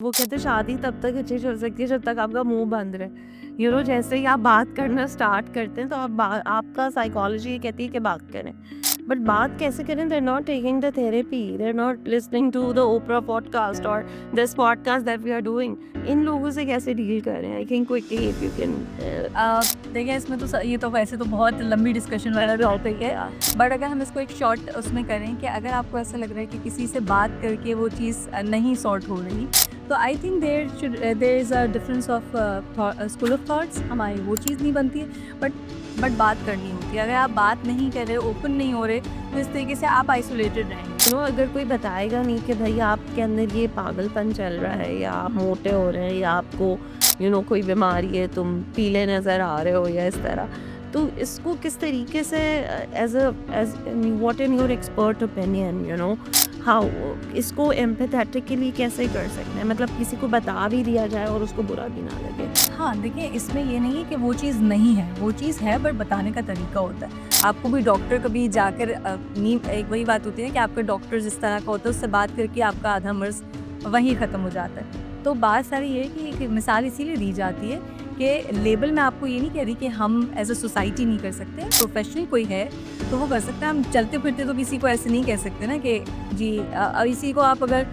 वो कहते हैं शादी तब तक अच्छी चल सकती है जब तक आपका मुंह बंद रहे। जैसे ही आप बात करना स्टार्ट करते हैं तो आपका साइकोलॉजी ये कहती है कि बात करें, बट बात कैसे करें? They not taking the therapy, they are not listening to the Oprah podcast और this podcast that we are doing. इन लोगों से कैसे डील करें? I think quickly if you can. देखिए इसमें तो ये तो वैसे तो बहुत लंबी डिस्कशन वाला टॉपिक है, बट अगर हम इसको एक शॉर्ट उसमें करें कि अगर आपको ऐसा लग रहा है कि किसी से बात करके वो चीज़ नहीं सॉर्ट हो रही, तो I think there is a difference of school of thoughts. हमारी वो चीज़ नहीं बनती है, बट बात करनी होती है। अगर आप बात नहीं कर रहे, ओपन नहीं हो रहे, तो इस तरीके से आप आइसोलेटेड रहेंगे। अगर कोई बताएगा नहीं कि भाई आपके अंदर ये पागलपन चल रहा है या आप मोटे हो रहे हैं या आपको कोई बीमारी है, तुम पीले नज़र आ रहे हो या इस तरह, तो इसको किस तरीके से as what in your expert opinion how इसको एम्पैथेटिकली कैसे कर सकते हैं? मतलब किसी को बता भी दिया जाए और उसको बुरा भी ना लगे। हाँ, देखिए इसमें ये नहीं है कि वो चीज़ नहीं है, वो चीज़ है, बट बताने का तरीका होता है। आपको भी डॉक्टर कभी जाकर नी एक वही बात होती है कि आपका डॉक्टर जिस तरह का होता है उससे बात करके आपका आधा मर्ज़ वहीं ख़त्म हो जाता है। तो बात सारी ये है कि एक मिसाल इसीलिए दी जाती है कि लेबल मैं आपको ये नहीं कह रही कि हम एज़ अ सोसाइटी नहीं कर सकते, प्रोफ़ेशनल कोई है तो वो कर सकता है। हम चलते-फिरते तो किसी को ऐसे नहीं कह सकते ना कि जी इसी को आप अगर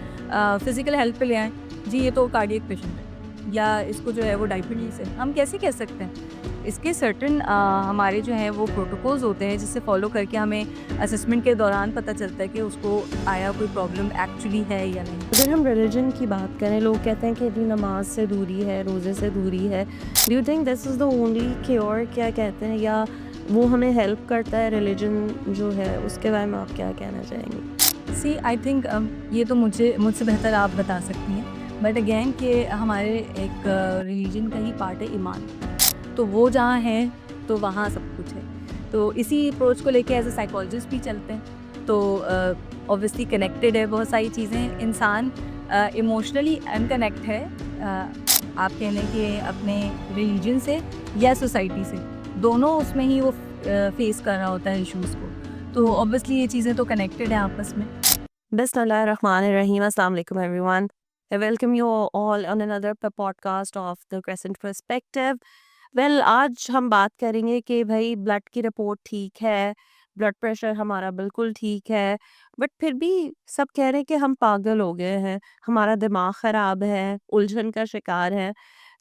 फ़िज़िकल हेल्थ पे ले आएँ, जी ये तो कार्डियक पेशेंट है या इसको जो है वो डायबिटीज़ है, हम कैसे कह सकते हैं? इसके सर्टेन हमारे जो हैं वो प्रोटोकॉल्स होते हैं जिससे फ़ॉलो करके हमें असेसमेंट के दौरान पता चलता है कि उसको आया कोई प्रॉब्लम एक्चुअली है या नहीं। अगर हम रिलीजन की बात करें, लोग कहते हैं कि यदि नमाज से दूरी है, रोज़े से दूरी है, do you think this is the only cure? क्या कहते हैं, या वो हमें हेल्प करता है रिलीजन जो है उसके बारे में आप क्या कहना चाहेंगे? सी आई थिंक ये तो मुझसे बेहतर आप बता सकती हैं, बट अगेन कि हमारे एक रिलीजन का ही पार्ट है ईमान। तो वो जहाँ है तो वहाँ सब कुछ है। तो इसी अप्रोच को लेके एज़ अ साइकोलॉजिस्ट भी चलते हैं। तो ऑब्वियसली कनेक्टेड है बहुत सारी चीज़ें। इंसान इमोशनली अनकनेक्ट है, आप कह लें कि अपने रिलीजन से या सोसाइटी से, दोनों उसमें ही वो फेस कर रहा होता है इश्यूज़ को। तो ऑब्वियसली ये चीज़ें तो कनेक्टेड हैं आपस में। Bismillahirrahmanirrahim. Assalamu alaikum, everyone. I welcome you all on another podcast of the Crescent Perspective. Well आज हम बात करेंगे कि भाई ब्लड की रिपोर्ट ठीक है, ब्लड प्रेशर हमारा बिल्कुल ठीक है, बट फिर भी सब कह रहे हैं कि हम पागल हो गए हैं, हमारा दिमाग ख़राब है, उलझन का शिकार है।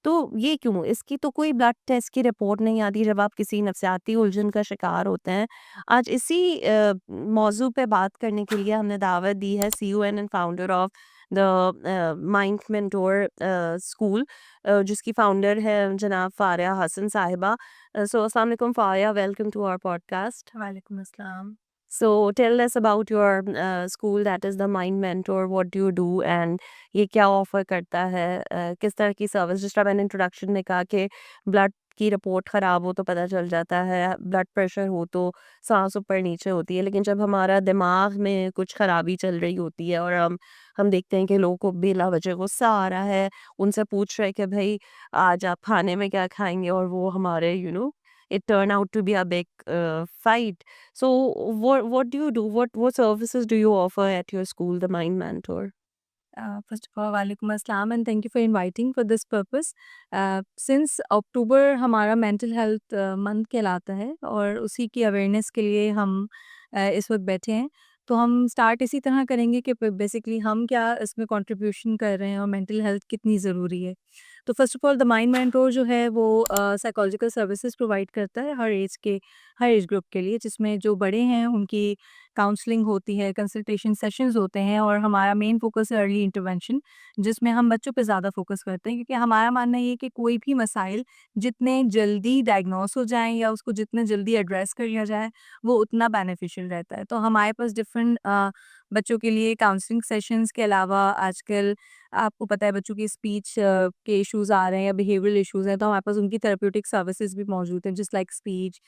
तो ये क्यों? इसकी तो कोई ब्लड टेस्ट की रिपोर्ट नहीं आती जब आप किसी नफसियाती उलझन का शिकार होते हैं। आज इसी मौजू पे बात करने के लिए हमने दावत दी है CEO and founder of the mind mentor school, जिसकी फाउंडर है जनाब फ़ारिया हसन साहिबा। सो अस्सलाम वालेकुम Faria, welcome to our podcast. वालेकुम अस्सलाम। So tell us about your school, that is the Mind Mentor. What do you do and ये क्या ऑफर करता है? किस तरह की सर्विस? जिस तरह मैंने इंट्रोडक्शन में कहा कि ब्लड की रिपोर्ट ख़राब हो तो पता चल जाता है, ब्लड प्रेशर हो तो सांस ऊपर नीचे होती है, लेकिन जब हमारा दिमाग में कुछ खराबी चल रही होती है और हम देखते हैं कि लोगों को बिला वजह गुस्सा आ रहा है, उनसे पूछ रहे हैं कि भाई आज आप खाने में क्या खाएंगे, और वो हमारे it turned out to be a big fight. So what do you do? What services do you offer at your school, the Mind Mentor? First of all वालेकुम अस्सलाम and thank you for inviting for this purpose. Since अक्टूबर हमारा mental health month कहलाता है और उसी की awareness के लिए हम इस वक्त बैठे हैं। तो हम स्टार्ट इसी तरह करेंगे कि बेसिकली हम क्या इसमें कंट्रीब्यूशन कर रहे हैं और मेंटल हेल्थ कितनी ज़रूरी है। तो first of all the mind mentor जो है वो साइकोलॉजिकल सर्विसेज प्रोवाइड करता है हर एज ग्रुप के लिए, जिसमें जो बड़े हैं उनकी काउंसलिंग होती है, कंसल्टेशन सेशंस होते हैं, और हमारा मेन फोकस है अर्ली इंटरवेंशन, जिसमें हम बच्चों पे ज़्यादा फोकस करते हैं, क्योंकि हमारा मानना ये है कि कोई भी मसाइल जितने जल्दी डायग्नोस हो जाएँ या उसको जितने जल्दी एड्रेस कर लिया जाए, वो उतना बेनिफिशियल रहता है। तो हमारे पास डिफरेंट बच्चों के लिए काउंसलिंग सेशंस के अलावा आजकल आपको पता है बच्चों की स्पीच के इश्यूज़ आ रहे हैं या बिहेवियरल इश्यूज़ हैं, तो हमारे पास उनकी थेरेप्यूटिक सर्विसेज भी मौजूद हैं, just like speech,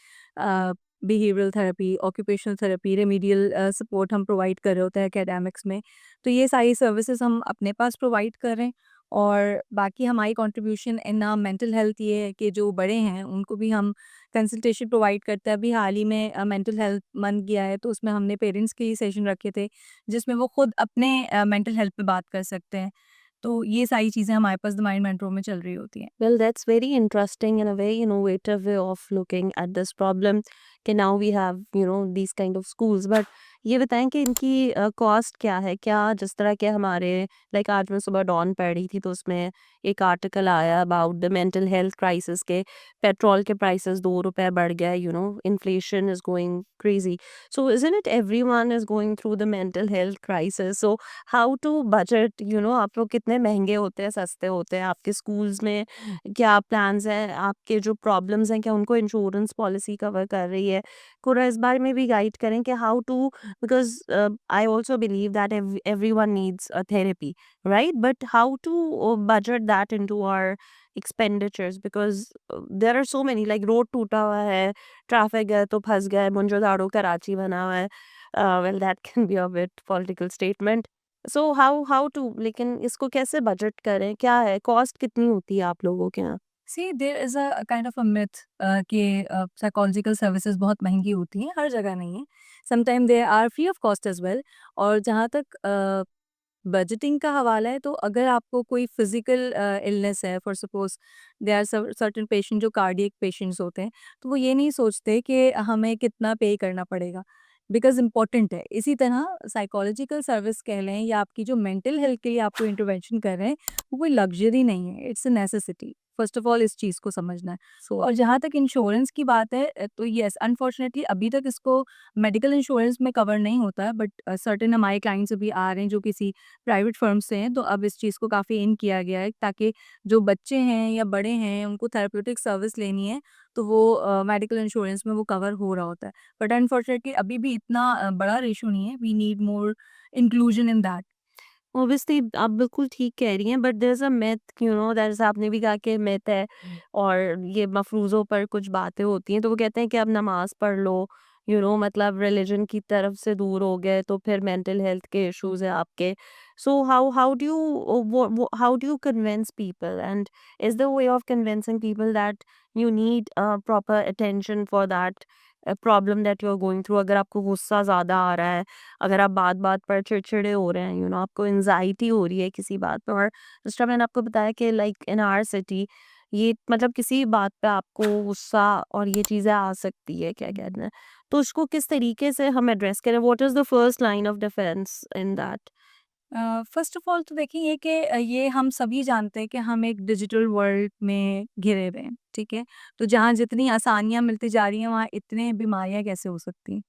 behavioural therapy, occupational therapy, remedial support हम प्रोवाइड कर रहे होते हैं एकेडमिक्स में। तो ये सारी सर्विसेज हम अपने पास प्रोवाइड कर रहे हैं, और बाकी हमारी कंट्रीब्यूशन इन मेंटल हेल्थ ये है कि जो बड़े हैं उनको भी हम कंसल्टेशन प्रोवाइड करते हैं। अभी हाल ही में मेंटल हेल्थ मंथ गया है, तो उसमें हमने पेरेंट्स के लिए सेशन रखे थे, जिसमें वो खुद अपने मेंटल हेल्थ पे बात कर सकते हैं। तो ये सारी चीज़ें हमारे पास द माइंड मेट्रो में चल रही होती हैं। Well, that's very interesting and a very innovative way of looking at this problem. कि now we have these kind of schools. But ये बताएं कि इनकी कॉस्ट क्या है? क्या जिस तरह के हमारे लाइक आज मैं सुबह डॉन पढ़ रही थी तो उसमें एक आर्टिकल आया about the mental health crisis के पेट्रोल के प्राइसेस 2 रुपए बढ़ गए. Inflation is going crazy. So isn't it everyone is going through the mental health crisis? So how to budget? आप लोग कितने महंगे होते हैं, सस्ते होते हैं? आपके स्कूल्स में क्या प्लान्स हैं? आपके जो प्रॉब्लम्स हैं क्या उनको इंश्योरेंस पॉलिसी कवर कर रही है? थोड़ा इस बारे में भी गाइड करें कि how to, because I also believe that everyone needs a therapy, right? But how to budget that into our expenditures? Because there are so many, like road टूटा हुआ है, ट्रैफिक है तो फंस गए, मोनजोदाड़ो कराची बना हुआ है. Well, that can be a bit political statement. So how to, लेकिन इसको कैसे बजट करें? क्या है कॉस्ट, कितनी होती है आप लोगों के यहाँ? See there is a kind of a myth कि साइकोलॉजिकल सर्विसेज बहुत महंगी होती हैं, हर जगह नहीं है। Sometime they are free of cost as well. और जहाँ तक बजटिंग का हवाला है, तो अगर आपको कोई फिज़िकल इलनेस है, for suppose there are certain patient जो कार्डियक पेशेंट्स होते हैं, तो वो ये नहीं सोचते कि हमें कितना पे करना पड़ेगा, बिकॉज़ इम्पोर्टेंट है। इसी तरह साइकोलॉजिकल सर्विस कह लें या आपकी जो मेंटल हेल्थ के लिए आपको इंटरवेंशन कर रहे हैं, वो कोई लग्ज़री नहीं है, it's a necessity. First of all इस चीज़ को समझना है। सो और जहाँ तक इंश्योरेंस की बात है, तो येस अनफॉर्चुनेटली अभी तक इसको मेडिकल इंश्योरेंस में कवर नहीं होता है, बट सर्टेन हमारे क्लाइंट्स अभी आ रहे हैं जो किसी प्राइवेट फर्म से हैं, तो अब इस चीज़ को काफ़ी इन किया गया है ताकि जो बच्चे हैं या बड़े हैं उनको थेरेप्यूटिक सर्विस लेनी है, तो वो मेडिकल इंश्योरेंस में वो कवर हो रहा होता है। बट अनफॉर्चुनेटली अभी भी इतना बड़ा रेशो नहीं है, we need more inclusion in that. Obviously आप बिल्कुल ठीक कह रही हैं, but there is a myth, जैसे आपने भी कहा कि मिथ है. और ये मफरूज़ों पर कुछ बातें होती हैं तो वो कहते हैं कि अब नमाज़ पढ़ लो, मतलब रिलीजन की तरफ से दूर हो गए तो फिर मेंटल हेल्थ के इश्यूज़ हैं आपके. So how do you how do you convince people, and is the way of convincing people that you need proper attention for that problem that you are going through? अगर आपको गुस्सा ज़्यादा आ रहा है, अगर आप बात-बात पर चिड़चिड़े हो रहे हैं, आपको एंग्ज़ायटी हो रही है किसी बात पे, और जिस तरह मैंने आपको बताया कि लाइक इन आवर सिटी ये मतलब किसी बात पे आपको गुस्सा और ये चीज़ें आ सकती है, क्या कहते हैं, तो उसको किस तरीके से हम एड्रेस करें? What is the first line of defence in that? First of all तो देखिए ये कि ये हम सभी जानते हैं कि हम एक डिजिटल वर्ल्ड में घिरे हुए हैं, ठीक है? तो जहाँ जितनी आसानियाँ मिलती जा रही हैं, वहाँ इतने बीमारियाँ कैसे हो सकती हैं?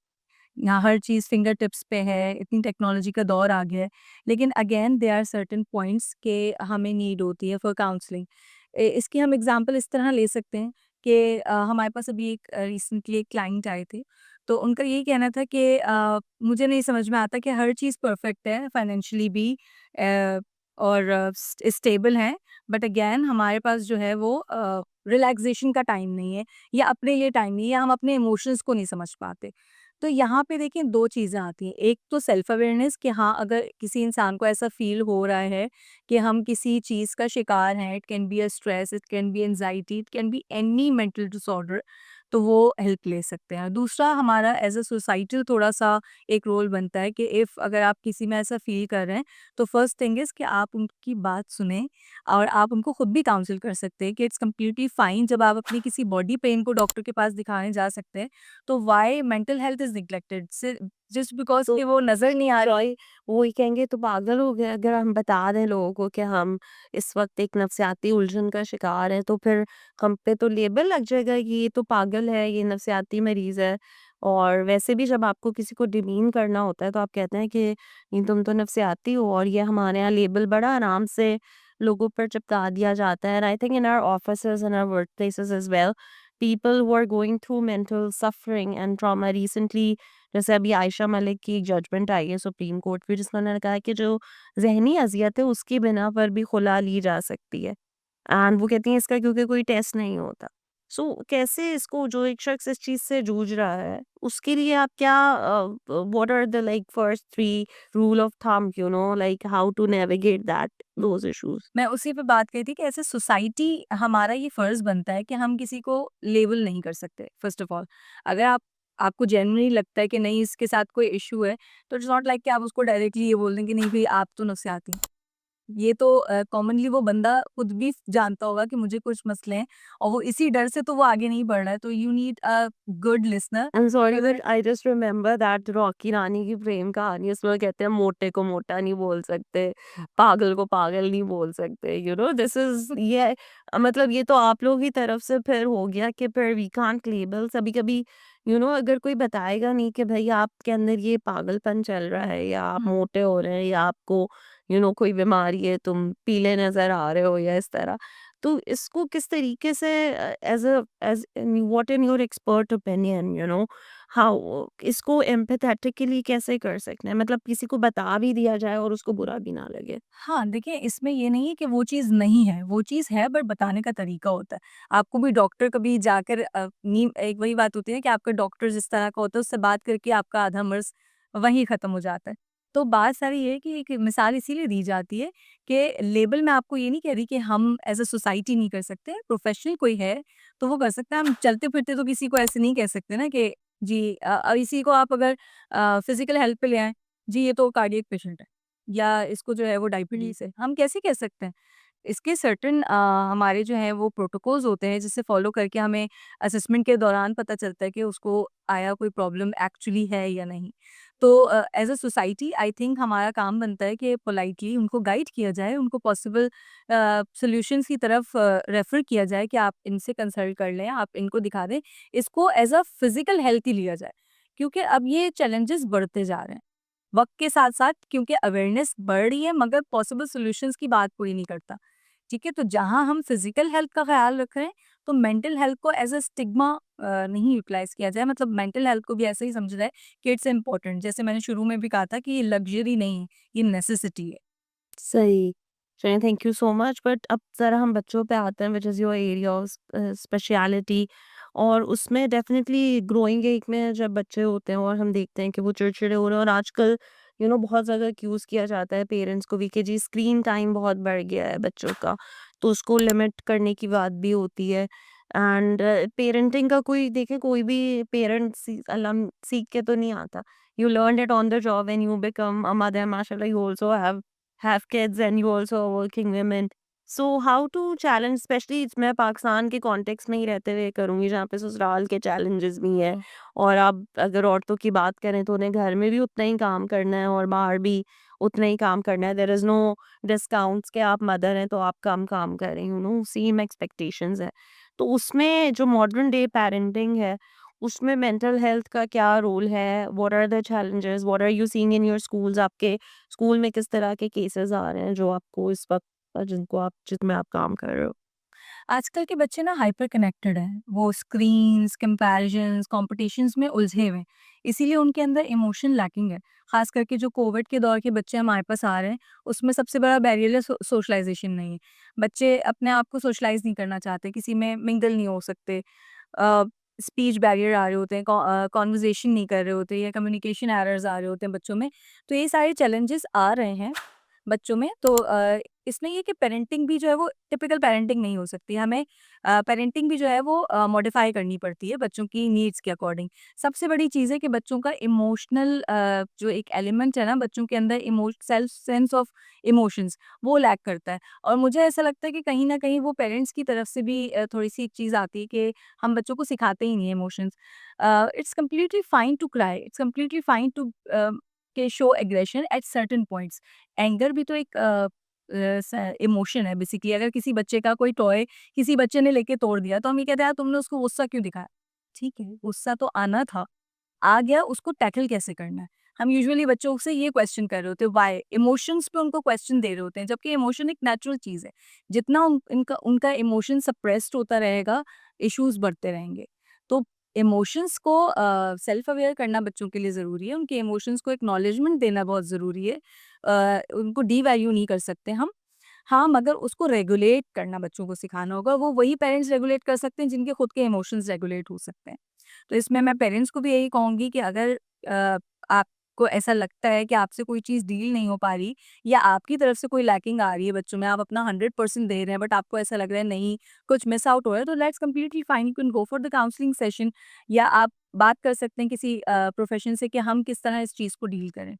यहाँ हर चीज़ फिंगर टिप्स पे है, इतनी टेक्नोलॉजी का दौर आ गया है। लेकिन again there are certain points के हमें नीड होती है फॉर काउंसलिंग। इसकी हम एग्ज़ाम्पल इस तरह ले सकते हैं कि हमारे पास अभी एक रिसेंटली एक क्लाइंट आए थे, तो उनका यही कहना था कि मुझे नहीं समझ में आता कि हर चीज़ परफेक्ट है, फाइनेंशियली भी और स्टेबल हैं, बट अगेन हमारे पास जो है वो रिलैक्सेशन का टाइम नहीं है या अपने लिए टाइम नहीं है या हम अपने इमोशंस को नहीं समझ पाते। तो यहाँ पे देखिए 2 चीज़ें आती हैं। एक तो सेल्फ अवेयरनेस कि हाँ, अगर किसी इंसान को ऐसा फ़ील हो रहा है कि हम किसी चीज़ का शिकार हैं, it can be a stress, it can be anxiety, it can be any mental disorder, तो वो हेल्प ले सकते हैं। दूसरा हमारा एज़ अ सोसाइटी थोड़ा-सा एक रोल बनता है कि इफ़ अगर आप किसी में ऐसा फ़ील कर रहे हैं, तो फर्स्ट थिंग इज़ कि आप उनकी बात सुनें और आप उनको खुद भी काउंसल कर सकते हैं कि इट्स कंप्लीटली फाइन। जब आप अपनी किसी बॉडी पेन को डॉक्टर के पास दिखाने जा सकते हैं, तो why mental health is neglected just because तो कि वो नज़र नहीं आ रही। जॉय वही कहेंगे तो पागल हो गए अगर हम बता दें लोगों को कि हम इस वक्त एक नफसियाती उलझन का शिकार हैं, तो फिर हम पे तो लेबल लग जाएगा कि ये तो पागल है, ये नफसियाती मरीज है. और वैसे भी जब आपको किसी को डिमीन करना होता है तो आप कहते हैं कि ये तुम तो नफसियाती हो, और ये हमारे यहाँ लेबल बड़ा आराम से लोगों पर चिपका दिया जाता है. And I think in our offices in our workplaces as well, people who are going through mental suffering and trauma recently, जैसे अभी आयशा मलिक की एक जजमेंट आई है सुप्रीम कोर्ट में जिसमें उन्होंने कहा है कि जो जहनी अजियत है उसकी बिना पर भी खुला ली जा सकती है. एंड वो कहती हैं इसका क्योंकि कोई टेस्ट नहीं होता. सो कैसे इसको, जो एक शख्स इस चीज़ से जूझ रहा है उसके लिए आप क्या, what are the like first 3 rule of thumb, like how to navigate that those issues? मैं उसी पे बात करी थी कि एज़ अ सोसाइटी हमारा ये फ़र्ज़ बनता है कि हम किसी को लेबल नहीं कर सकते, फ़र्स्ट ऑफ ऑल। अगर आपको जेन्युइनली लगता है कि नहीं इसके साथ कोई इश्यू है, तो इट्स नॉट लाइक कि आप उसको डायरेक्टली ये बोल दें कि नहीं भई आप तो नफ़सियाती हैं। ये तो कॉमनली वो बंदा खुद भी जानता होगा कि मुझे कुछ मसले हैं और वो इसी डर से तो वो आगे नहीं बढ़ रहा है। तो you need a good listener. I am sorry but I just remember that Rocky Rani ki Prem कहानी, उसमें कहते हैं मोटे को मोटा नहीं बोल सकते, पागल को पागल नहीं बोल सकते, दिस इज ये मतलब ये तो आप लोग की तरफ से फिर हो गया कि फिर वी कांट लेबल कभी कभी, अगर कोई बताएगा नहीं कि भाई आपके अंदर ये पागलपन चल रहा है या आप हुँ। मोटे हो रहे हैं या आपको कोई बीमारी है, तुम पीले नजर आ रहे हो या इस तरह, तो इसको किस तरीके से as what in your expert opinion how इसको एम्पैथेटिकली कैसे कर सकते हैं, मतलब किसी को बता भी दिया जाए और उसको बुरा भी ना लगे? हाँ, देखिए इसमें ये नहीं है कि वो चीज़ नहीं है, वो चीज़ है बट बताने का तरीका होता है। आपको भी डॉक्टर कभी जाकर नी एक वही बात होती है कि आपका डॉक्टर जिस तरह का होता है उससे बात करके आपका आधा मर्ज़ वहीं ख़त्म हो जाता है। तो बात सारी ये है कि एक मिसाल इसीलिए दी जाती है कि लेबल मैं आपको ये नहीं कह रही कि हम एज़ अ सोसाइटी नहीं कर सकते, प्रोफ़ेशनल कोई है तो वो कर सकता है। हम चलते-फिरते तो किसी को ऐसे नहीं कह सकते ना कि जी इसी को आप अगर फ़िज़िकल हेल्थ पे ले आएँ, जी ये तो कार्डियक पेशेंट है। या इसको जो है वो डायबिटीज़ है। हम कैसे कह सकते हैं? इसके सर्टेन हमारे जो हैं वो प्रोटोकॉल्स होते हैं जिसे फ़ॉलो करके हमें असेसमेंट के दौरान पता चलता है कि उसको आया कोई प्रॉब्लम एक्चुअली है या नहीं। तो as a society I think हमारा काम बनता है कि पोलाइटली उनको गाइड किया जाए, उनको पॉसिबल सॉल्यूशंस की तरफ रेफ़र किया जाए कि आप इनसे कंसल्ट कर लें, आप इनको दिखा दें। इसको एज़ अ फ़िज़िकल हेल्थ ही लिया जाए, क्योंकि अब ये चैलेंजेस बढ़ते जा रहे हैं। वक़्त के साथ-साथ क्योंकि अवेयरनेस बढ़ रही है मगर पॉसिबल सॉल्यूशंस की बात कोई नहीं करता। ठीक है? तो जहाँ हम फिज़िकल हेल्थ का ख़्याल रख रहे हैं, तो मेंटल हेल्थ को एज़ अ स्टिग्मा नहीं यूटिलाइज़ किया जाए, मतलब मेंटल हेल्थ को भी ऐसे ही समझा जाए कि इट्स इम्पोर्टेंट। जैसे मैंने शुरू में भी कहा था कि ये लग्ज़री नहीं है, ये नेसेसिटी है। सही। चलिए, thank you so much, but अब ज़रा हम बच्चों पे आते हैं, which is your area of speciality, और उसमें डेफ़िनेटली ग्रोइंग एज में जब बच्चे होते हैं और हम देखते हैं कि वो चिड़चिड़े हो रहे हैं, और आजकल बहुत ज़्यादा एक्यूज़ किया जाता है पेरेंट्स को भी कि जी स्क्रीन टाइम बहुत बढ़ गया है बच्चों का, तो उसको लिमिट करने की बात भी होती है। एंड पेरेंटिंग का कोई देखें, कोई भी पेरेंट सीख के तो नहीं आता। You learned it on the job when you become a mother. Mashallah, you also have kids and you also are working women. So how to challenge, especially मैं पाकिस्तान के कॉन्टेक्स्ट में ही रहते हुए करूँगी जहाँ पे ससुराल के चैलेंजेस भी हैं, हुँ। और आप अगर औरतों की बात करें तो उन्हें घर में भी उतना ही काम करना है और बाहर भी उतना ही काम करना है। देयर इज़ नो डिस्काउंट्स कि आप मदर हैं तो आप कम काम कर रही, सेम एक्सपेक्टेशंस है। तो उसमें जो मॉडर्न डे पेरेंटिंग है, उसमें मेंटल हेल्थ का क्या रोल है? What are the challenges? What are you seeing in your schools? आपके स्कूल में किस तरह के केसेस आ रहे हैं जो आपको इस वक़्त जिनमें आप काम कर रहे हो? आजकल के बच्चे ना हाइपर कनेक्टेड हैं। वो स्क्रीन्स, कंपैरिजन्स, कॉम्पिटिशन्स में उलझे हुए हैं। इसीलिए उनके अंदर इमोशन लैकिंग है। ख़ास करके जो कोविड के दौर के बच्चे हमारे पास आ रहे हैं, उसमें सबसे बड़ा बैरियर है सोशलाइज़ेशन नहीं है। बच्चे अपने आप को सोशलाइज़ नहीं करना चाहते, किसी में मिंगल नहीं हो सकते। अ, स्पीच बैरियर आ रहे होते हैं, कन्वर्सेशन नहीं कर रहे होते या कम्युनिकेशन एरर्स आ रहे होते हैं बच्चों में। तो ये सारे चैलेंजेस आ रहे हैं बच्चों में। तो इसमें ये कि पेरेंटिंग भी जो है वो टिपिकल पेरेंटिंग नहीं हो सकती। हमें पेरेंटिंग भी जो है वो मॉडिफ़ाई करनी पड़ती है बच्चों की नीड्स के अकॉर्डिंग। सबसे बड़ी चीज़ है कि बच्चों का इमोशनल जो एक एलिमेंट है ना बच्चों के अंदर सेल्फ सेंस ऑफ इमोशंस वो लैक करता है। और मुझे ऐसा लगता है कि कहीं न कहीं वो पेरेंट्स की तरफ से भी थोड़ी-सी एक चीज़ आती है कि हम बच्चों को सिखाते ही नहीं है emotions. It's completely fine to cry, it's completely fine to के show aggression at certain points. Anger भी तो एक इमोशन है बेसिकली। अगर किसी बच्चे का कोई टॉय किसी बच्चे ने लेके तोड़ दिया तो हम ये कहते हैं यार तुमने उसको गुस्सा क्यों दिखाया? ठीक है, गुस्सा तो आना था, आ गया, उसको टैकल कैसे करना है? हम यूजुअली बच्चों से ये क्वेश्चन कर रहे होते हैं व्हाई? इमोशंस पे उनको क्वेश्चन दे रहे होते हैं, जबकि इमोशन एक नेचुरल चीज़ है। जितना इनका उनका इमोशन सप्रेस्ड होता रहेगा, इश्यूज़ बढ़ते रहेंगे। तो इमोशंस को सेल्फ अवेयर करना बच्चों के लिए ज़रूरी है, उनके इमोशंस को एक्नॉलेजमेंट देना बहुत ज़रूरी है। उनको डीवैल्यू नहीं कर सकते हम। हाँ, मगर उसको रेगुलेट करना बच्चों को सिखाना होगा, वो वही पेरेंट्स रेगुलेट कर सकते हैं जिनके खुद के इमोशंस रेगुलेट हो सकते हैं। तो इसमें मैं पेरेंट्स को भी यही कहूँगी कि अगर आपको ऐसा लगता है कि आपसे कोई चीज़ डील नहीं हो पा रही या आपकी तरफ से कोई लैकिंग आ रही है बच्चों में, आप अपना 100% दे रहे हैं बट आपको ऐसा लग रहा है नहीं, कुछ मिस आउट हो रहा है, तो that's completely fine, you can go for the counselling session या आप बात कर सकते हैं किसी प्रोफेशन से कि हम किस तरह इस चीज़ को डील करें।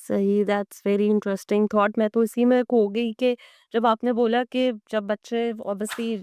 सही, दैट्स वेरी इंटरेस्टिंग थॉट। मैं तो इसी में खो गई कि जब आपने बोला कि जब बच्चे ऑब्वियसली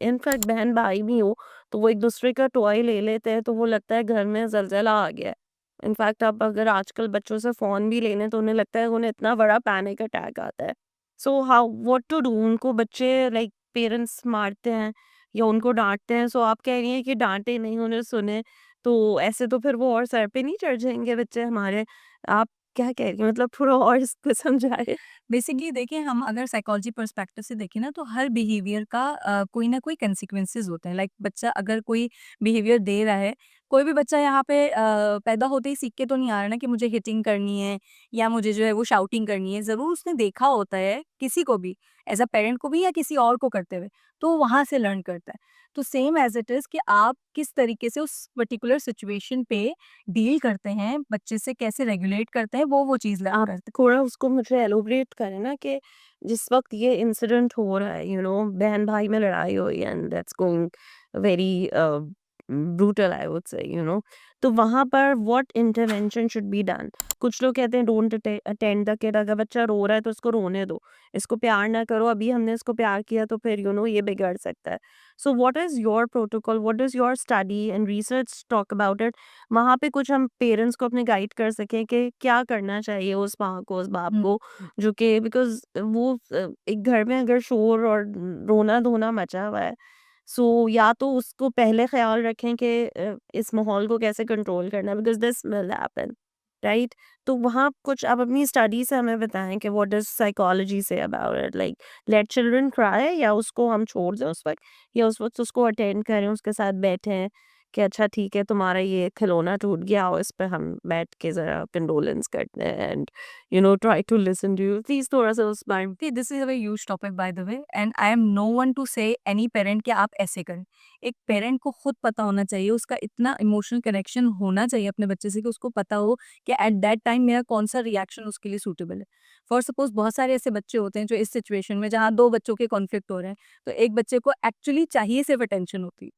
इनफैक्ट बहन-भाई भी हो, तो वो एक-दूसरे का टॉय ले लेते हैं, तो वो लगता है घर में ज़लज़ला आ गया है। इनफैक्ट आप अगर आजकल बच्चों से फ़ोन भी ले लें, तो उन्हें लगता है उन्हें इतना बड़ा पैनिक अटैक आता है। So how what to do? उनको बच्चे लाइक पेरेंट्स मारते हैं या उनको डाँटते हैं, सो आप कह रही हैं कि डाँटे नहीं, उन्हें सुने, तो ऐसे तो फिर वो और सर पे नहीं चढ़ जाएँगे बच्चे हमारे? आप क्या कह रही हैं? मतलब थोड़ा और इसको समझाएँ। बेसिकली देखिए, हम अगर साइकोलॉजी पर्सपेक्टिव से देखें ना, तो हर बिहेवियर का कोई ना कोई कंसिक्वेंसेस होते हैं। लाइक बच्चा अगर कोई बिहेवियर दे रहा है, कोई भी बच्चा यहाँ पे पैदा होते ही सीख के तो नहीं आ रहा ना कि मुझे हिटिंग करनी है या मुझे जो है वो शाउटिंग करनी है। ज़रूर उसने देखा होता है किसी को भी, एज अ पेरेंट को भी या किसी और को करते हुए, तो वहाँ से लर्न करता है। तो सेम एज इट इज़ कि आप किस तरीके से उस पर्टिकुलर सिचुएशन पे डील करते हैं, बच्चे से कैसे रेगुलेट करते हैं, वो चीज़ लर्न आप करते हैं। थोड़ा उसको मुझे एलोबरेट करें ना कि जिस वक़्त ये इंसिडेंट हो रहा है, बहन-भाई में लड़ाई हुई है and that's going very brutal I would say, तो वहाँ पर what intervention should be done? कुछ लोग कहते हैं डोंट अटेंड द किड, अगर बच्चा रो रहा है तो उसको रोने दो। इसको प्यार ना करो, अभी हमने इसको प्यार किया तो फिर ये बिगड़ सकता है। So what is your protocol? What does your study and research talk about it? वहाँ पे कुछ हम पेरेंट्स को अपने गाइड कर सकें कि क्या करना चाहिए उस माँ को, उस बाप हुँ, को, जो कि बिकॉज़ वो एक घर में अगर शोर और रोना-धोना मचा हुआ है, सो या तो उसको पहले ख़्याल रखें कि इस माहौल को कैसे कंट्रोल करना है because this will happen, right? तो वहाँ कुछ आप अपनी स्टडी से हमें बताएँ कि what does psychology say about it? Like late children cry या उसको हम छोड़ दें उस वक़्त या उस वक़्त उसको अटेंड करें, उसके साथ बैठें कि अच्छा ठीक है तुम्हारा ये खिलौना टूट गया और इस पे हम बैठ के ज़रा कंडोलेंस करते हैं and try to listen to you please थोड़ा सा उस बारे में। See, this is a very huge topic by the way, and I am no one to say any parent कि आप ऐसे करें। एक पेरेंट को खुद पता होना चाहिए, उसका इतना इमोशनल कनेक्शन होना चाहिए अपने बच्चे से कि उसको पता हो कि एट दैट टाइम मेरा कौन-सा रिएक्शन उसके लिए सूटेबल है। फॉर सपोज़ बहुत सारे ऐसे बच्चे होते हैं जो इस सिचुएशन में जहाँ 2 बच्चों के कॉन्फ्लिक्ट हो रहे हैं, तो एक बच्चे को एक्चुअली चाहिए सिर्फ अटेंशन होती है।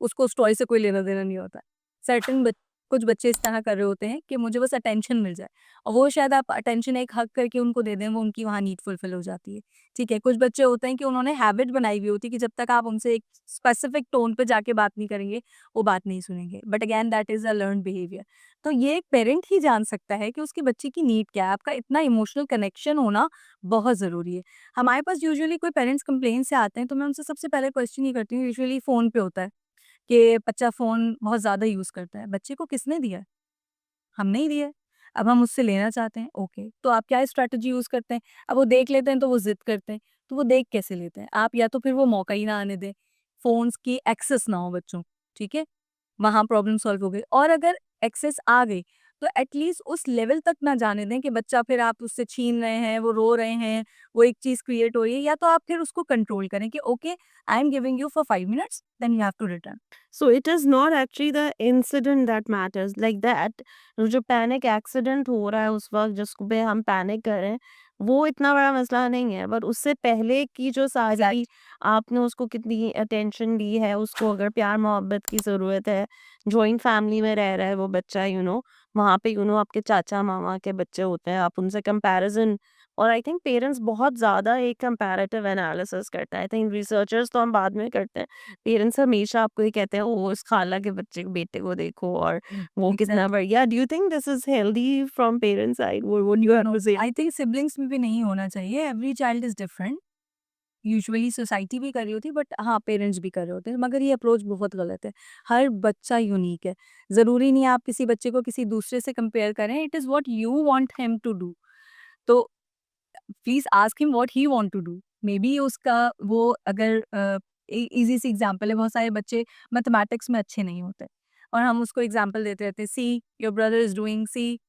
उसको उस टॉय से कोई लेना-देना नहीं होता। सर्टेन बच कुछ बच्चे इस तरह कर रहे होते हैं कि मुझे बस अटेंशन मिल जाए। और वो शायद आप अटेंशन एक हग करके उनको दे दें, वो उनकी वहाँ नीड फुलफिल हो जाती है। ठीक है, कुछ बच्चे होते हैं कि उन्होंने हैबिट बनाई हुई होती है कि जब तक आप उनसे एक स्पेसिफिक टोन पे जाके बात नहीं करेंगे, वो बात नहीं सुनेंगे। But again that is a learned behaviour. तो ये एक पेरेंट ही जान सकता है कि उसके बच्चे की नीड क्या है। आपका इतना इमोशनल कनेक्शन होना बहुत ज़रूरी है। हमारे पास यूजुअली कोई पेरेंट्स कंप्लेंट से आते हैं, तो मैं उनसे सबसे पहले क्वेश्चन ये करती हूँ, यूजुअली फ़ोन पे होता है कि बच्चा फ़ोन बहुत ज़्यादा यूज़ करता है। बच्चे को किसने दिया है? हमने ही दिया है। अब हम उससे लेना चाहते हैं, ओके। तो आप क्या स्ट्रैटेजी यूज़ करते हैं? अब वो देख लेते हैं तो वो ज़िद करते हैं, तो वो देख कैसे लेते हैं? आप या तो फिर वो मौका ही ना आने दें, फ़ोन्स की एक्सेस ना हो बच्चों को, ठीक है? वहाँ प्रॉब्लम सॉल्व हो गई। और अगर एक्सेस आ गई, तो एटलीस्ट उस लेवल तक ना जाने दें कि बच्चा फिर आप उससे छीन रहे हैं, वो रो रहे हैं, वो एक चीज़ क्रिएट हो रही है, या तो आप फिर उसको कंट्रोल करें कि okay, I am giving you for 5 minutes, then you have to return. So it is not actually the incident that matters, like that जो पैनिक एक्सीडेंट हो रहा है उस वक़्त जिस पे हम पैनिक कर रहे हैं, वो इतना बड़ा मसला नहीं है। बट उससे पहले की जो सारी एग्ज़ैक्ट आपने उसको कितनी अटेंशन दी है, उसको अगर प्यार-मोहब्बत की ज़रूरत है, जॉइंट फैमिली में रह रहा है वो बच्चा, वहाँ पे आपके चाचा-मामा के बच्चे होते हैं, आप उनसे कंपैरिज़न और आई थिंक पेरेंट्स बहुत ज़्यादा एक कंपैरेटिव एनालिसिस करते हैं। आई थिंक रिसर्चर्स तो हम बाद में करते हैं। पेरेंट्स हमेशा आपको ये कहते हैं, ओह! उस खाला के बच्चे बेटे को देखो और वो कितना एग्ज़ैक्ट बढ़िया। Do you think this is healthy from parents side? What you have no, to say? I think siblings में भी नहीं होना चाहिए। Every child is different. Usually society भी कर रही होती है, बट हाँ, पेरेंट्स भी कर रहे होते हैं, मगर ये अप्रोच बहुत गलत है। हर बच्चा यूनिक है। ज़रूरी नहीं है आप किसी बच्चे को किसी दूसरे से कंपेयर करें। It is what you want him to do. तो please ask him what he want to do. Maybe उसका वो अगर ईज़ी सी एग्ज़ाम्पल है, बहुत सारे बच्चे मैथमेटिक्स में अच्छे नहीं होते और हम उसको एग्ज़ाम्पल देते रहते हैं, see your brother is doing, see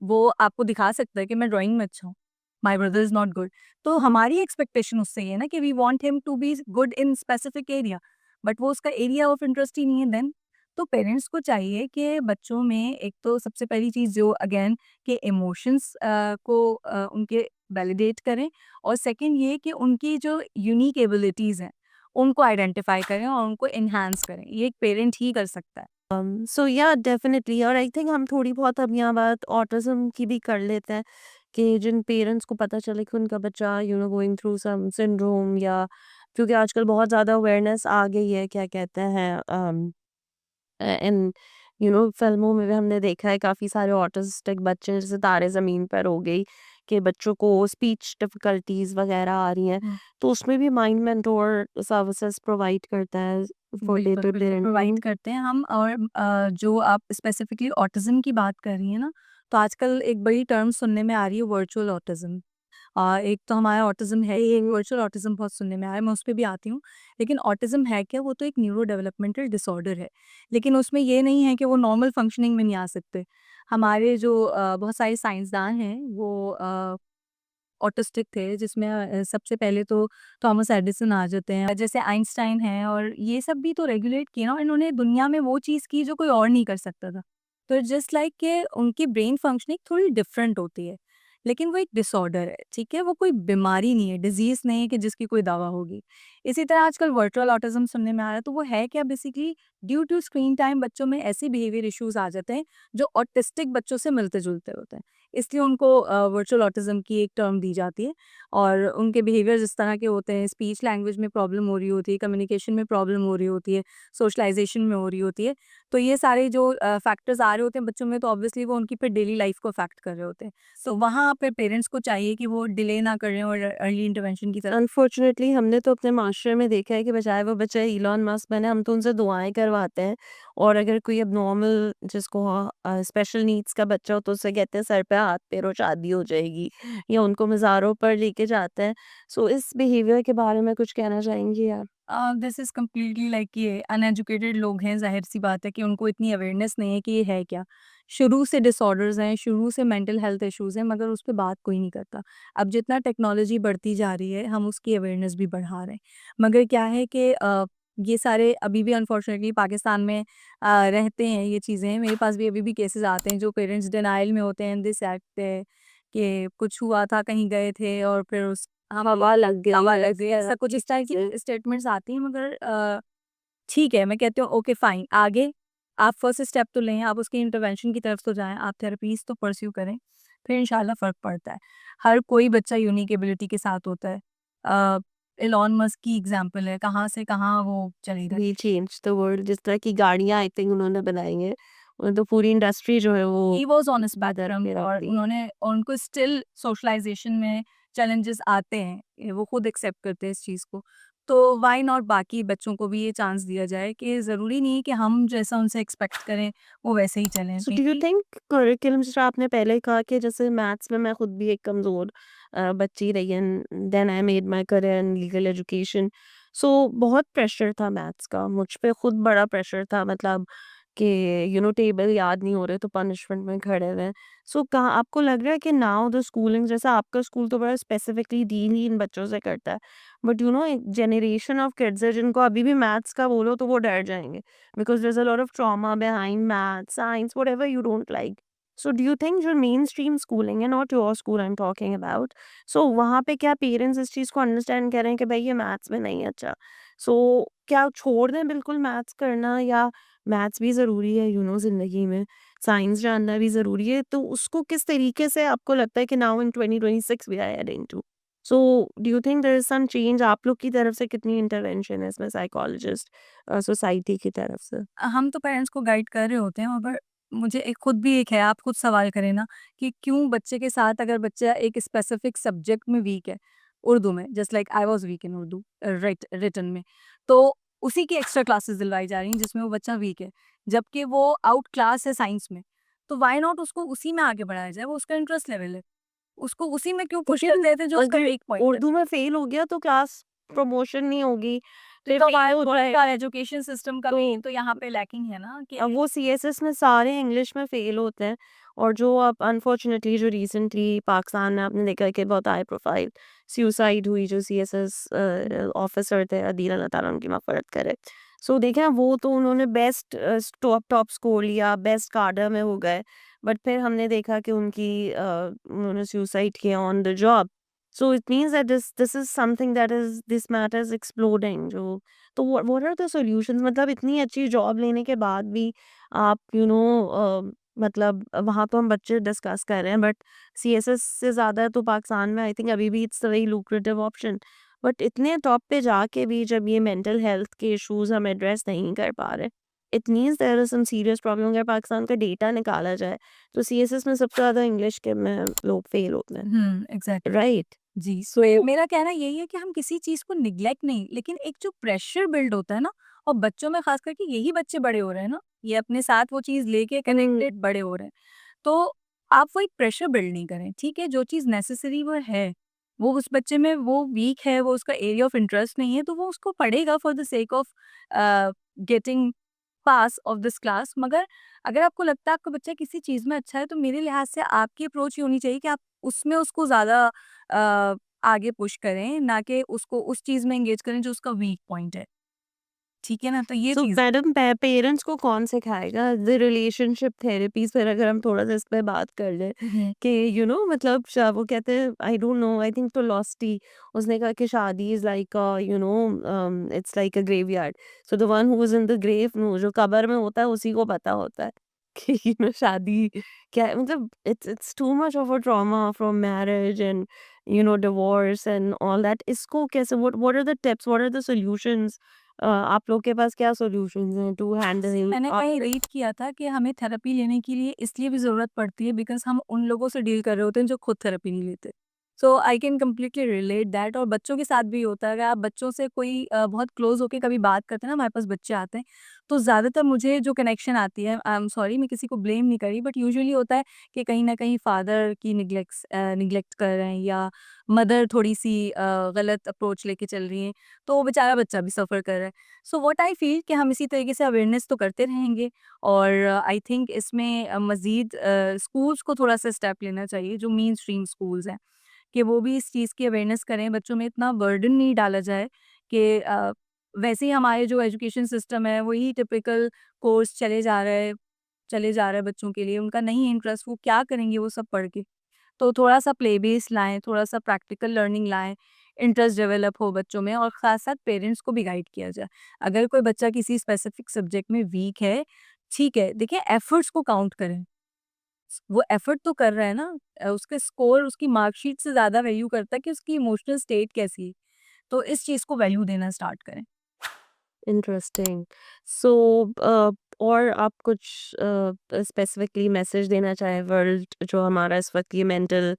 वो आपको दिखा सकता है कि मैं ड्राइंग में अच्छा हूँ, my brother is not good. तो हमारी एक्सपेक्टेशन उससे ये है ना कि we want him to be good in specific area, but वो उसका एरिया ऑफ इंटरेस्ट ही नहीं है देन। तो पेरेंट्स को चाहिए कि बच्चों में एक तो सबसे पहली चीज़ जो अगेन के इमोशंस को उनके वैलिडेट करें, और सेकंड ये कि उनकी जो यूनिक एबिलिटीज़ हैं, उनको आइडेंटिफाई करें और उनको एनहांस करें। ये एक पेरेंट ही कर सकता है। सो या डेफिनेटली, और आई थिंक हम थोड़ी बहुत अब यहाँ बात ऑटिज्म की भी कर लेते हैं कि जिन पेरेंट्स को पता चले कि उनका बच्चा गोइंग थ्रू सम सिंड्रोम, या क्योंकि आजकल बहुत ज़्यादा अवेयरनेस आ गई है, क्या कहते हैं, इन फिल्मों में भी हमने देखा है काफ़ी सारे ऑटिस्टिक बच्चे, जैसे तारे ज़मीन पर हो गई, कि बच्चों को स्पीच डिफ़िकल्टीज़ वगैरह आ रही हैं, हुँ। तो उसमें भी माइंड मेंटोर सर्विसेज प्रोवाइड करता है फॉर डे बिल्कुल, टू बिल्कुल डे। प्रोवाइड करते हैं हम। और जो आप स्पेसिफिकली ऑटिज़्म की बात कर रही हैं ना, तो आजकल एक बड़ी टर्म सुनने में आ रही है वर्चुअल ऑटिज़्म। एक तो हमारा ऑटिज़्म है ही, एक वर्चुअल ऑटिज़्म बहुत सुनने में आया है, मैं उस पे भी आती हूँ। लेकिन ऑटिज़्म है क्या? वो तो एक न्यूरो डेवलपमेंटल डिसऑर्डर है। लेकिन उसमें ये नहीं है कि वो नॉर्मल फंक्शनिंग में नहीं आ सकते। हमारे जो बहुत सारे साइंसदान हैं, वो ऑटिस्टिक थे, जिसमें सबसे पहले तो थॉमस एडिसन आ जाते हैं, जैसे आइंस्टाइन हैं, और ये सब भी तो रेगुलेट किए ना, और इन्होंने दुनिया में वो चीज़ की जो कोई और नहीं कर सकता था। तो जस्ट लाइक कि उनकी ब्रेन फंक्शनिंग थोड़ी डिफरेंट होती है, लेकिन वो एक डिसऑर्डर है, ठीक है? वो कोई बीमारी नहीं है, डिज़ीज़ नहीं है कि जिसकी कोई दवा होगी। इसी तरह आजकल वर्चुअल ऑटिज़्म सुनने में आ रहा है, तो वो है क्या? Basically due to screen time बच्चों में ऐसे बिहेवियर इश्यूज़ आ जाते हैं, जो ऑटिस्टिक बच्चों से मिलते-जुलते होते हैं। इसलिए उनको वर्चुअल ऑटिज़्म की एक टर्म दी जाती है, और उनके बिहेवियर्स इस तरह के होते हैं, स्पीच लैंग्वेज में प्रॉब्लम हो रही होती है, कम्युनिकेशन में प्रॉब्लम हो रही होती है, सोशलाइज़ेशन में हो रही होती है। तो ये सारे जो फैक्टर्स आ रहे होते हैं बच्चों में, तो ऑब्वियसली वो उनकी फिर डेली लाइफ को अफेक्ट कर रहे होते हैं। तो वहाँ पे पेरेंट्स को चाहिए कि वो डिले ना करें और अर्ली इंटरवेंशन की तरफ। अनफॉर्चुनेटली हमने तो अपने माशरे में देखा है कि बजाय वो बच्चा इलॉन मस्क बने, हम तो उनसे दुआएं करवाते हैं। और अगर कोई अब नॉर्मल, जिसको स्पेशल नीड्स का बच्चा हो, तो उससे कहते हैं सर पे हाथ फेरो शादी हो जाएगी, या उनको मज़ारों पर लेके जाते हैं। सो इस बिहेवियर के बारे में कुछ कहना चाहेंगी आप? दिस इज़ कम्प्लीटली लाइक ये अनएजुकेटेड लोग हैं, ज़ाहिर-सी बात है कि उनको इतनी अवेयरनेस नहीं है कि ये है क्या। शुरू से डिसऑर्डर्स हैं, शुरू से मेंटल हेल्थ इश्यूज़ हैं, मगर उस पे बात कोई नहीं करता। अब जितना टेक्नोलॉजी बढ़ती जा रही है, हम उसकी अवेयरनेस भी बढ़ा रहे हैं। मगर क्या है कि ये सारे अभी भी अनफॉर्चुनेटली पाकिस्तान में रहते हैं ये चीज़ें। मेरे पास भी अभी भी केसेज़ आते हैं, जो पेरेंट्स डिनायल में होते हैं, दिस एक्ट है कि कुछ हुआ था, कहीं गए थे और फिर उस हवा लग गई, हवा लग गई, ऐसा कुछ इस टाइप की स्टेटमेंट्स आती हैं। मगर ठीक है, मैं कहती हूँ ओके फाइन, आगे आप फर्स्ट स्टेप तो लें, आप उसकी इंटरवेंशन की तरफ तो जाएँ, आप थेरेपीज़ तो परस्यू करें, फिर इंशाल्लाह फ़र्क पड़ता है। हर कोई बच्चा यूनिक एबिलिटी के साथ होता है। इलॉन मस्क की एग्ज़ाम्पल है, कहाँ से कहाँ वो चले गए। वी चेंज द वर्ल्ड, जिस तरह की गाड़ियाँ आई थिंक उन्होंने बनाई हैं, उन्होंने तो पूरी इंडस्ट्री जो है वो ही वाज़ ऑन अ बदल स्पेक्ट्रम, के रख और दी। उन्होंने उनको स्टिल सोशलाइज़ेशन में चैलेंजेस आते हैं, वो खुद एक्सेप्ट करते हैं इस चीज़ को। तो व्हाई नॉट बाकी बच्चों को भी ये चांस दिया जाए कि ज़रूरी नहीं है कि हम जैसा उनसे एक्सपेक्ट करें, वो वैसे ही चलें। सो डू यू थिंक करिकुलम, जैसा आपने पहले कहा कि जैसे मैथ्स में मैं खुद भी एक कमज़ोर बच्ची रही, and then I made my career in legal education. So बहुत प्रेशर था मैथ्स का, मुझ पे खुद बड़ा प्रेशर था, मतलब कि टेबल याद नहीं हो रहे तो पनिशमेंट में खड़े हुए हैं। सो कहाँ आपको लग रहा है कि नाउ द स्कूलिंग, जैसा आपका स्कूल तो बड़ा स्पेसिफिकली डील ही इन बच्चों से करता है, बट एक जनरेशन ऑफ किड्स है जिनको अभी भी मैथ्स का बोलो तो वो डर जाएंगे, because there's a lot of trauma behind math, science, whatever you don't like. So do you think जो mainstream schooling है, not your school I'm talking about, so वहाँ पे क्या पेरेंट्स इस चीज़ को अंडरस्टैंड करें कि भाई ये मैथ्स में नहीं है अच्छा, so क्या छोड़ दें बिल्कुल मैथ्स करना, या मैथ्स भी ज़रूरी है ज़िंदगी में, साइंस जानना भी ज़रूरी है, तो उसको किस तरीके से आपको लगता है कि now in 2026 we are heading to, so do you think there is some change, आप लोग की तरफ से कितनी इंटरवेंशन है इसमें, साइकोलॉजिस्ट, सोसाइटी की तरफ से? हम तो पेरेंट्स को गाइड कर रहे होते हैं, मगर मुझे एक खुद भी एक है, आप खुद सवाल करें ना कि क्यों बच्चे के साथ, अगर बच्चा एक स्पेसिफिक सब्जेक्ट में वीक है, उर्दू में, just like I was weak in Urdu, written में, तो उसी की एक्स्ट्रा क्लासेस दिलवाई जा रही हैं जिसमें वो बच्चा वीक है, जबकि वो आउट क्लास है साइंस में। तो व्हाई नॉट उसको उसी में आगे बढ़ाया जाए, वो उसका इंटरेस्ट लेवल है। उसको उसी में क्यों पुश कर देते जो उसका अगर वीक पॉइंट है। उर्दू में फेल हो गया तो क्लास प्रमोशन नहीं होगी, फिर तो फेल हमारा हो थोड़ा जाएगा एजुकेशन सिस्टम का तो भी तो यहाँ पे लैकिंग है ना कि अब वो सीएसएस में सारे इंग्लिश में फेल होते हैं। और जो अब अनफॉर्चुनेटली जो रिसेंटली पाकिस्तान में आपने देखा है कि बहुत हाई प्रोफाइल सुसाइड हुई, जो सीएसएस ऑफिसर थे, अदील, अल्लाह ताला उनकी मग़फ़िरत करे। सो देखें, वो तो उन्होंने बेस्ट टॉप टॉप स्कोर लिया, बेस्ट कार्डर में हो गए, बट फिर हमने देखा कि उन्होंने सुसाइड किया on the job. So it means that this is something that is this matter is exploding. जो तो what are the solutions? मतलब इतनी अच्छी जॉब लेने के बाद भी आप मतलब वहाँ तो हम बच्चे डिस्कस कर रहे हैं, बट सीएसएस से ज़्यादा तो पाकिस्तान में आई थिंक अभी भी it's very lucrative option. But इतने टॉप पे जाके भी जब ये मेंटल हेल्थ के इश्यूज हम एड्रेस नहीं कर पा रहे, it means there is some serious problem. अगर पाकिस्तान का डेटा निकाला जाए तो सीएसएस में सबसे ज़्यादा इंग्लिश के में लोग फेल होते हैं, एग्जैक्टली। राइट? जी, सो मेरा कहना यही है कि हम किसी चीज़ को नेग्लेक्ट नहीं, लेकिन एक जो प्रेशर बिल्ड होता है ना, और बच्चों में ख़ास करके यही बच्चे बड़े हो रहे हैं ना, ये अपने साथ वो चीज़ लेके कनेक्टेड बड़े हो रहे हैं। तो आप वो एक प्रेशर बिल्ड नहीं करें, ठीक है? जो चीज़ नेसेसरी वो है, वो उस बच्चे में वो वीक है, वो उसका एरिया ऑफ इंटरेस्ट नहीं है, तो वो उसको पढ़ेगा for the sake of getting pass of this class. मगर अगर आपको लगता है आपका बच्चा किसी चीज़ में अच्छा है, तो मेरे लिहाज से आपकी अप्रोच ये होनी चाहिए कि आप उसमें उसको ज़्यादा आगे पुश करें, ना कि उसको उस चीज़ में एंगेज करें जो उसका वीक पॉइंट है। ठीक है ना? तो ये सो चीज़ मैडम पेरेंट्स को कौन सिखाएगा द रिलेशनशिप थेरेपीज? फिर अगर हम थोड़ा सा इस पे बात कर ले हुँ, कि मतलब वो कहते हैं, I don't know, I think तो लॉस्टी उसने कहा कि शादी is like it's like a graveyard. So the one who is in the grave, no, जो कब्र में होता है उसी को पता होता है कि शादी क्या है। मतलब it's too much of a trauma from marriage and divorce and all that. इसको कैसे, what are the tips, what are the solutions? आप लोग के पास क्या सॉल्यूशंस हैं टू हैंडल मैंने कहीं रीड किया था कि हमें थेरेपी लेने के लिए इसलिए भी ज़रूरत पड़ती है बिकॉज़ हम उन लोगों से डील कर रहे होते हैं जो खुद थेरेपी नहीं लेते। So I can completely relate that, और बच्चों के साथ भी होता है। अगर आप बच्चों से कोई बहुत क्लोज़ होके कभी बात करते हैं ना, हमारे पास बच्चे आते हैं, तो ज़्यादातर मुझे जो कनेक्शन आती है, आई एम सॉरी मैं किसी को ब्लेम नहीं कर रही, बट यूजुअली होता है कि कहीं न कहीं फादर की निग्लेक्ट कर रहे हैं, या मदर थोड़ी-सी गलत अप्रोच लेके चल रही हैं, तो वो बेचारा बच्चा भी सफ़र कर रहा है। सो व्हाट आई फील कि हम इसी तरीके से अवेयरनेस तो करते रहेंगे, और आई थिंक इसमें मज़ीद स्कूल्स को थोड़ा-सा स्टेप लेना चाहिए, जो मेन स्ट्रीम स्कूल्स हैं, कि वो भी इस चीज़ की अवेयरनेस करें, बच्चों में इतना बर्डन नहीं डाला जाए कि वैसे ही हमारे जो एजुकेशन सिस्टम है वही टिपिकल कोर्स चले जा रहा है बच्चों के लिए, उनका नहीं इंटरेस्ट, वो क्या करेंगे वो सब पढ़ के। तो थोड़ा-सा प्ले बेस लाएँ, थोड़ा-सा प्रैक्टिकल लर्निंग लाएँ, इंटरेस्ट डेवलप हो बच्चों में, और साथ-साथ पेरेंट्स को भी गाइड किया जाए। अगर कोई बच्चा किसी स्पेसिफिक सब्जेक्ट में वीक है, ठीक है, देखिए एफर्ट्स को काउंट करें। वो एफर्ट तो कर रहा है ना, उसके स्कोर उसकी मार्कशीट से ज़्यादा वैल्यू करता है कि उसकी इमोशनल स्टेट कैसी है। तो इस चीज़ को वैल्यू देना स्टार्ट करें। इंटरेस्टिंग। सो और आप कुछ स्पेसिफिकली मैसेज देना चाहें वर्ल्ड, जो हमारा इस वक्त ये मेंटल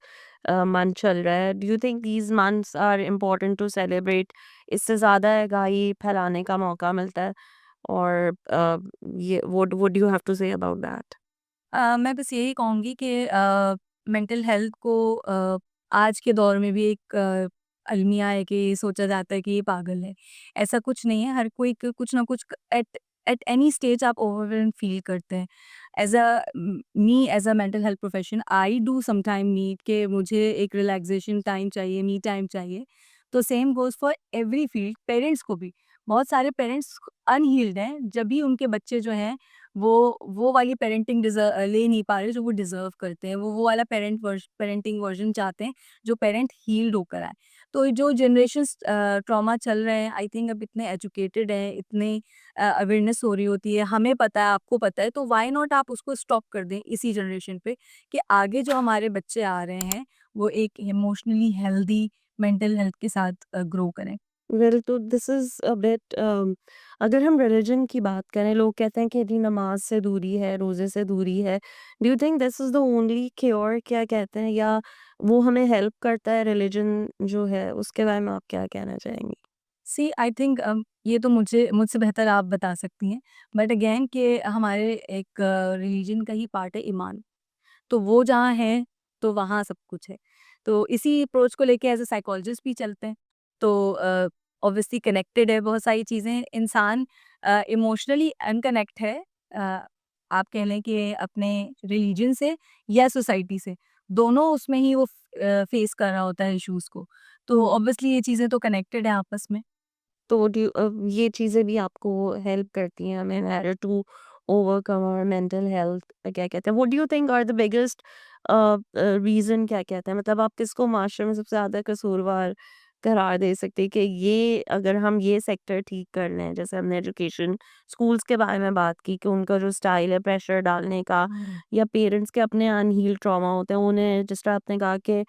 मंथ चल रहा है, do you think these months are important to celebrate? इससे ज़्यादा आगाही फैलाने का मौका मिलता है, और ये what do you have to say about that? मैं बस यही कहूँगी कि मेंटल हेल्थ को आज के दौर में भी एक अलमिया है कि सोचा जाता है कि ये पागल है। ऐसा कुछ नहीं है, हर कोई कुछ ना कुछ एट एट एनी स्टेज आप ओवरवेल्म्ड फील करते हैं। As a mental health profession I do some time need कि मुझे एक रिलैक्सेशन टाइम चाहिए, मी टाइम चाहिए। तो same goes for every field, parents को भी। बहुत सारे पेरेंट्स अनहील्ड हैं, जब भी उनके बच्चे जो हैं वो वाली पेरेंटिंग ले नहीं पा रहे जो वो डिज़र्व करते हैं। वो वाला पेरेंटिंग वर्ज़न चाहते हैं, जो पेरेंट हील्ड होकर आए। तो ये जो जनरेशंस ट्रॉमा चल रहे हैं, आई थिंक अब इतने एजुकेटेड हैं, इतने अवेयरनेस हो रही होती है, हमें पता है, आपको पता है, तो व्हाई नॉट आप उसको स्टॉप कर दें इसी जनरेशन पे, कि आगे जो हमारे बच्चे आ रहे हैं, वो एक इमोशनली हेल्दी मेंटल हेल्थ के साथ ग्रो करें। वेल, तो दिस इज़ अ बिट, अगर हम रिलीजन की बात करें, लोग कहते हैं कि जी नमाज से दूरी है, रोज़े से दूरी है। Do you think this is the only cure, क्या कहते हैं, या वो हमें हेल्प करता है रिलीजन जो है, उसके बारे में आप क्या कहना चाहेंगी? सी आई थिंक ये तो मुझसे बेहतर आप बता सकती हैं, बट अगेन कि हमारे एक रिलीजन का ही पार्ट है ईमान। तो वो जहाँ है, तो वहाँ सब कुछ है। तो इसी अप्रोच को लेके एज़ अ साइकोलॉजिस्ट भी चलते हैं। तो ऑब्वियसली कनेक्टेड है बहुत सारी चीज़ें। इंसान इमोशनली अनकनेक्ट है, अ, आप कह लें कि अपने रिलीजन से या सोसाइटी से। दोनों उसमें ही वो फेस कर रहा होता है इश्यूज़ को। तो ऑब्वियसली ये चीज़ें तो कनेक्टेड है आपस में। तो ये चीज़ें भी आपको हेल्प करती हैं हमें in order to overcome our mental health, क्या कहते हैं, what do you think are the biggest reason क्या कहते हैं, मतलब आप किसको माशरे में सबसे ज़्यादा कसूरवार करार दे सकते हैं कि ये अगर हम ये सेक्टर ठीक कर लें, जैसे हमने एजुकेशन स्कूल्स के बारे में बात की कि उनका जो स्टाइल है प्रेशर डालने का, या पेरेंट्स के अपने अनहील्ड ट्रॉमा होते हैं, उन्हें जिस तरह आपने कहा कि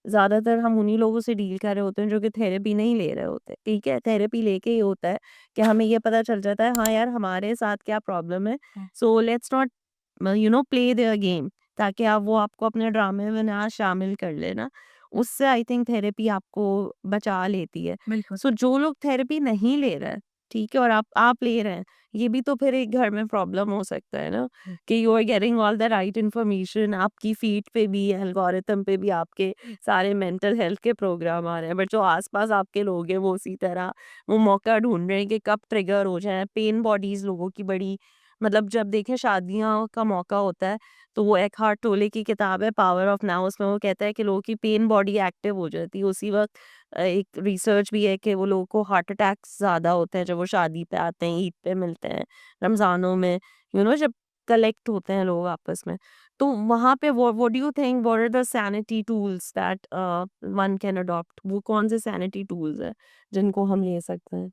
ज़्यादातर हम उन्हीं लोगों से डील कर रहे होते हैं जो कि थेरेपी नहीं ले रहे होते, ठीक है? थेरेपी लेके ये होता है कि हमें ये पता चल जाता है, हाँ यार हमारे साथ क्या प्रॉब्लम है, so let's not play their game, ताकि आप वो आपको अपने ड्रामे में ना शामिल कर लेना। उससे आई थिंक थेरेपी आपको बचा लेती है। बिल्कुल। सो जो लोग थेरेपी नहीं ले रहे हैं, ठीक है, और आप ले रहे हैं, ये भी तो फिर एक घर में प्रॉब्लम हो सकता है ना, कि you are getting all the right information, आपकी फीड पे भी एल्गोरिथम पे भी आपके सारे मेंटल हेल्थ के प्रोग्राम आ रहे हैं, बट जो आसपास आपके लोग हैं वो उसी तरह वो मौका ढूंढ रहे हैं कि कब ट्रिगर हो जाए। पेन बॉडीज लोगों की बड़ी, मतलब जब देखें शादियां का मौका होता है, तो वो एकहार्ट टोले की किताब है पावर ऑफ नाउ, उसमें वो कहता है कि लोगों की पेन बॉडी एक्टिव हो जाती है उसी वक्त। एक रिसर्च भी है कि वो लोगों को हार्ट अटैक्स ज़्यादा होते हैं जब वो शादी पे आते हैं, ईद पे मिलते हैं, रमज़ानों में, जब कलेक्ट होते हैं लोग आपस में। तो वहाँ पे what do you think, what are the sanity tools that one can adopt? वो कौन से सैनिटी टूल्स हैं जिनको हम ले सकते हैं?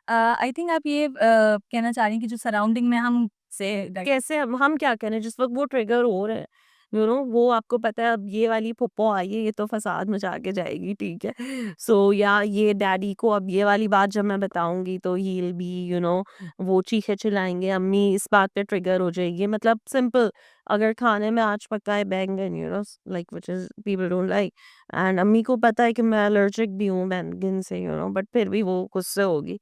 आई थिंक आप ये कहना चाह रही हैं कि जो सराउंडिंग में हम से कैसे हम क्या करें जिस वक़्त वो ट्रिगर हो रहे हैं, वो आपको पता है अब ये वाली फुप्पो आई है, ये तो फ़साद मचा के जाएगी, ठीक है? सो या ये डैडी को अब ये वाली बात जब मैं बताऊँगी तो ही विल बी वो चीखें चिल्लाएँगे, अम्मी इस बात पे ट्रिगर हो जाएगी, मतलब सिंपल। अगर खाने में आज पका है बैंगन, like which is people don't like, and अम्मी को पता है कि मैं एलर्जिक भी हूँ बैंगन से, बट फिर भी वो गुस्से होगी।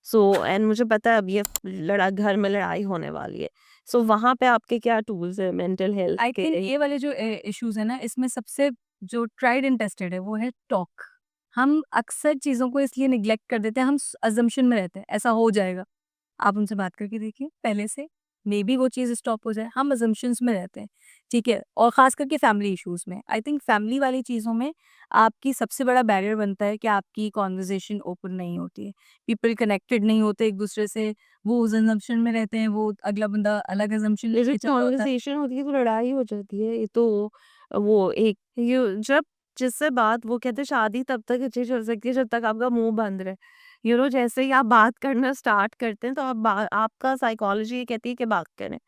सो एंड मुझे पता है अब ये लड़ा घर में लड़ाई होने वाली है। सो वहाँ पे आपके क्या टूल्स हैं मेंटल हेल्थ आई के? थिंक ये वाले जो इश्यूज़ है ना, इसमें सबसे जो ट्राइड एंड टेस्टेड है वो है टॉक। हम अक्सर चीज़ों को इसलिए नेग्लेक्ट कर देते हैं, हम अज़म्पशन में रहते हैं, ऐसा हो जाएगा। आप उनसे बात करके देखिए पहले से, मेबी वो चीज़ स्टॉप हो जाए। हम अज़म्पशन्स में रहते हैं, ठीक है? और ख़ास करके फैमिली इश्यूज़ में। आई थिंक फैमिली वाली चीज़ों में आपकी सबसे बड़ा बैरियर बनता है कि आपकी कन्वर्सेशन ओपन नहीं होती है। पीपल कनेक्टेड नहीं होते एक-दूसरे से, वो उस अज़म्पशन में रहते हैं, वो अगला बंदा अलग अज़म्पशन लेकिन लेके चल रहा होता है। कन्वर्सेशन होती है तो लड़ाई हो जाती है। ये तो वो एक ये जब जिससे बात, वो कहते हैं शादी तब तक अच्छी चल सकती है जब तक आपका मुँह बंद रहे। जैसे ही आप बात करना स्टार्ट करते हैं तो आपका साइकोलॉजी ये कहती है कि बात करें।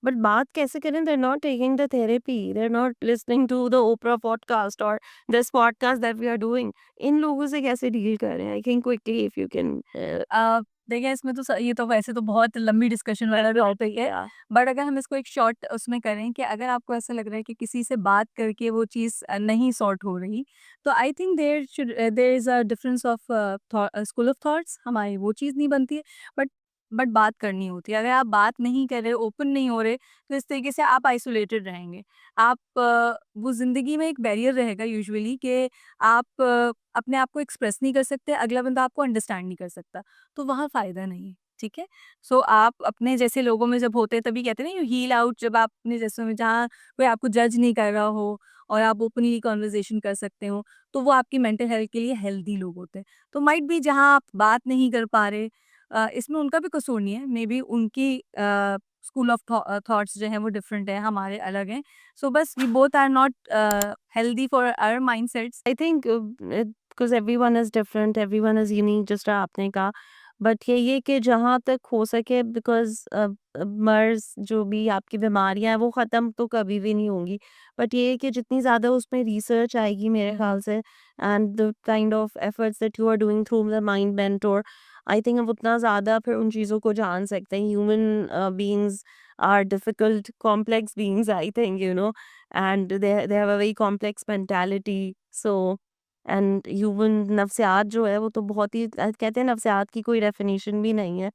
बट बात कैसे करें? They are not taking the therapy, they are not listening to the Oprah podcast और this podcast that we are doing. इन लोगों से कैसे डील करें? I think quickly if you can देखिए इसमें तो ये तो वैसे तो बहुत लंबी डिस्कशन वाला भी टॉपिक है। या बट अगर हम इसको एक शॉर्ट उसमें करें कि अगर आपको ऐसा लग रहा है कि किसी से बात करके वो चीज़ नहीं सॉर्ट हो रही, तो I think there is a difference of school of thoughts, हमारी वो चीज़ नहीं बनती है। बट बात करनी होती है। अगर आप बात नहीं कर रहे, ओपन नहीं हो रहे, तो इस तरीके से आप आइसोलेटेड रहेंगे। आप वो ज़िंदगी में एक बैरियर रहेगा यूजुअली कि आप अपने आप को एक्सप्रेस नहीं कर सकते, अगला बंदा आपको अंडरस्टैंड नहीं कर सकता। तो वहाँ फ़ायदा नहीं है, ठीक है? सो आप अपने जैसे लोगों में जब होते हैं तभी कहते हैं ना, यू हील आउट, जब आप अपने जैसों में जहाँ कोई आपको जज नहीं कर रहा हो और आप ओपनली कन्वर्सेशन कर सकते हो, तो वो आपकी मेंटल हेल्थ के लिए हेल्दी लोग होते हैं। तो माइट बी जहाँ आप बात नहीं कर पा रहे, इसमें उनका भी कसूर नहीं है, मेबी उनकी स्कूल ऑफ थॉट्स जो हैं वो डिफरेंट है, हमारे अलग हैं। सो बस we both are not healthy for our mindsets. I think because everyone is different, everyone is unique, जिस तरह आपने कहा। बट यही है कि जहाँ तक हो सके, बिकॉज़ मर्ज़ जो भी आपकी बीमारियाँ हैं वो ख़त्म तो कभी भी नहीं होंगी। बट ये है कि जितनी ज़्यादा उसमें रिसर्च आएगी मेरे ख़्याल से, and the kind of efforts that you are doing through the mind mentor, I think हम उतना ज़्यादा फिर उन चीज़ों को जान सकते हैं। Human beings are difficult complex beings, I think, and they have a very complex mentality. So and human नफ्सियात जो है वो तो बहुत ही कहते हैं नफ्सियात की कोई डेफिनेशन भी नहीं है।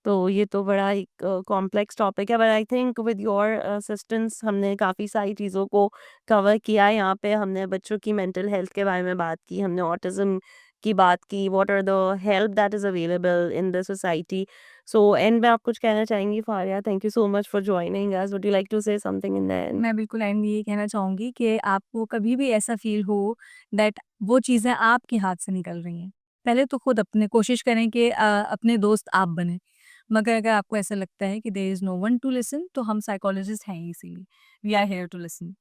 तो ये तो बड़ा एक कॉम्प्लेक्स टॉपिक है, but I think with your assistance हमने काफ़ी सारी चीज़ों को कवर किया है यहाँ पे। हमने बच्चों की मेंटल हेल्थ के बारे में बात की, हमने ऑटिज़्म की बात की, what are the help that is available in the society. So end में आप कुछ कहना चाहेंगी Faria? Thank you so much for joining us. Would you like to say something in the end? मैं बिल्कुल एंड में ये कहना चाहूँगी कि आपको कभी भी ऐसा फ़ील हो दैट वो चीज़ें आपके हाथ से निकल रही हैं, पहले तो खुद अपने कोशिश करें कि अपने दोस्त आप बनें। मगर अगर आपको ऐसा लगता है कि there is no one to listen, तो हम साइकोलॉजिस्ट हैं ही इसीलिए, we are here to listen.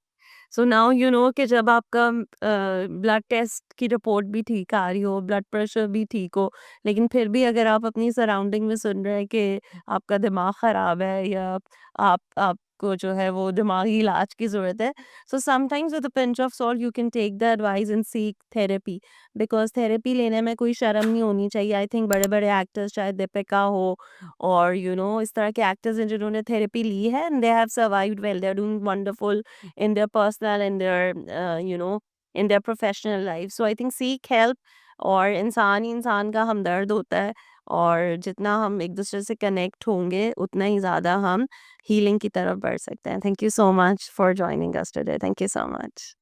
So now you know कि जब आपका ब्लड टेस्ट की रिपोर्ट भी ठीक आ रही हो, ब्लड प्रेशर भी ठीक हो, लेकिन फिर भी अगर आप अपनी सराउंडिंग में सुन रहे हैं कि आपका दिमाग ख़राब है या आपको जो है वो दिमागी इलाज की ज़रूरत है, so sometimes with a pinch of salt you can take the advice and seek therapy, because therapy लेने में कोई शर्म नहीं होनी चाहिए। आई थिंक बड़े-बड़े एक्टर्स चाहे दीपिका हो और इस तरह के एक्टर्स हैं जिन्होंने थेरेपी ली है and they have survived well, they are doing wonderful in their personal in their in their professional life. So I think seek help, और इंसान ही इंसान का हमदर्द होता है, और जितना हम एक दूसरे से कनेक्ट होंगे उतना ही ज़्यादा हम हीलिंग की तरफ बढ़ सकते हैं। Thank you so much for joining us today. Thank you so much.